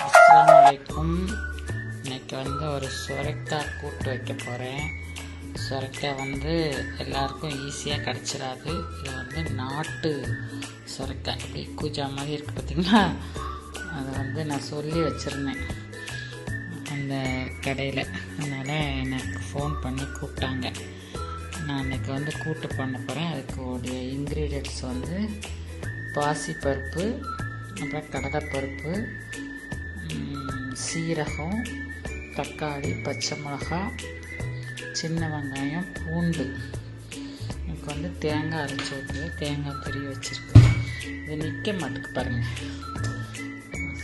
அஸ்ஸலாமு அலைக்கும். இன்னைக்கு ஒரு சுரைக்காய் கூட்டு வைக்க போகிறேன். சுரைக்காய் எல்லாருக்கும் ஈஸியாக கிடச்சிடாது. இது நாட்டு சுரைக்காய், இப்படி கூஜா மாதிரி இருக்குது பார்த்திங்களா. அதை நான் சொல்லி வச்சுருந்தேன் அந்த கடையில். அதனால் எனக்கு ஃபோன் பண்ணி கூப்பிட்டாங்க. நான் இன்றைக்கி கூட்டு பண்ண போகிறேன். அதுக்கு உடைய இன்க்ரீடியன்ட்ஸ் பாசிப்பருப்பு, அப்புறம் கடலைப்பருப்பு, சீரகம், தக்காளி, பச்சை மிளகாய், சின்ன வெங்காயம், பூண்டு. எனக்கு தேங்காய் அரைச்சி ஊற்றுது, தேங்காய் துருவி வச்சுருக்கேன். இது நிற்க மாட்டுக்கு பாருங்கள்.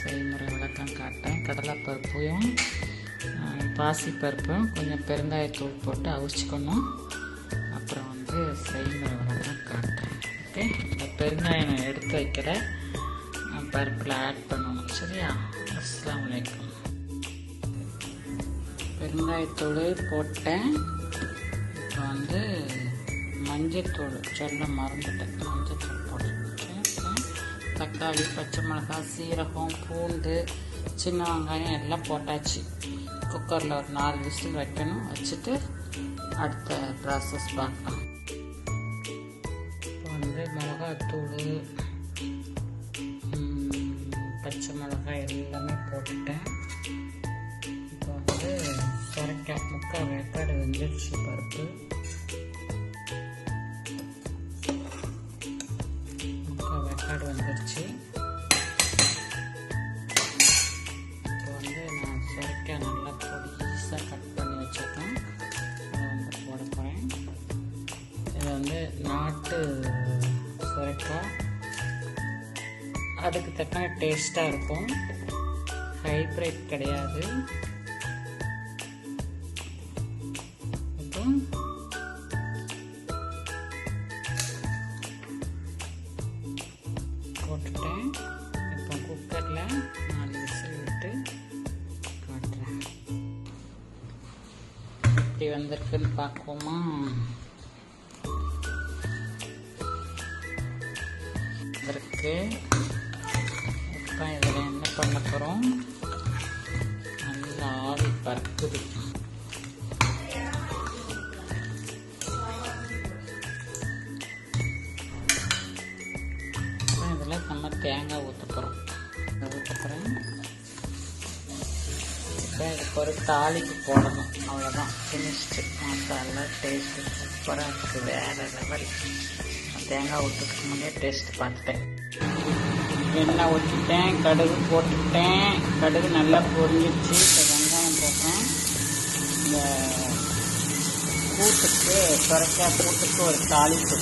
செய்முறை விளக்கம் காட்டேன். கடலைப்பருப்பையும் பாசிப்பருப்பும் கொஞ்சம் பெருங்காயத்தூள் போட்டு அவிச்சிக்கணும். அப்புறம் செய்முறை விளக்கம் காட்டேன். ஓகே, இந்த பெருங்காயம் நான் எடுத்து வைக்கிற பருப்பில் ஆட் பண்ணணும். சரியா? அஸ்ஸலாமு அலைக்கும். பெருங்காயத்தூள் போட்டேன். இப்போ மஞ்சத்தூள் சொல்ல மறந்துட்டேன். மஞ்சத்தூள் போட்டுருக்கேன். தக்காளி, பச்சை மிளகாய், சீரகம், பூண்டு, சின்ன வெங்காயம் எல்லாம் போட்டாச்சு. குக்கரில் ஒரு 4 விசில் வைக்கணும். வச்சுட்டு அடுத்த ப்ராசஸ் பார்க்கலாம். இப்போ மிளகாத்தூள், பச்சை மிளகாய் எல்லாமே போட்டுட்டேன். இப்போ சுரைக்காய் 3/4 வேக்காடு வெந்துடுச்சு. பருப்பு 3/4 வேக்காடு வந்துடுச்சு. இப்போ நான் சுரைக்காய் நல்லா பொடிசாக கட் பண்ணி வச்சுருக்கேன். அதை போட போகிறேன். இது நாட்டு சுரைக்காய், அதுக்கு தக்கன டேஸ்ட்டாக இருக்கும். ஹைப்ரிட் கிடையாது. போட்டுட்டேன். இப்போ குக்கரில் 4 விசில் விட்டு காட்டுறேன். எப்படி வந்திருக்குன்னு பார்ப்போமா? வந்திருக்கு. இப்போ இதில் என்ன பண்ண போகிறோம்? நல்லா ஆவி பறக்குது. இதில் நம்ம தேங்காய் ஊற்ற போகிறோம். இப்போ இதுக்கு ஒரு தாளிக்கு போடணும். அவ்வளோதான், ஃபினிஷ்டு. மசாலா டேஸ்ட்டு சூப்பராக இருக்குது, வேறு லெவல். தேங்காய் ஊற்றுறதுக்கு முன்னே டேஸ்ட்டு பார்த்துட்டேன். எண்ணெய் ஊற்றிட்டேன், கடுகு போட்டுட்டேன். கடுகு நல்லா பொரிஞ்சிடுச்சு. இப்போ வெங்காயம் போட்டேன். இந்த கூட்டுக்கு, சுரைக்காய் கூட்டுக்கு ஒரு தாளிப்பு.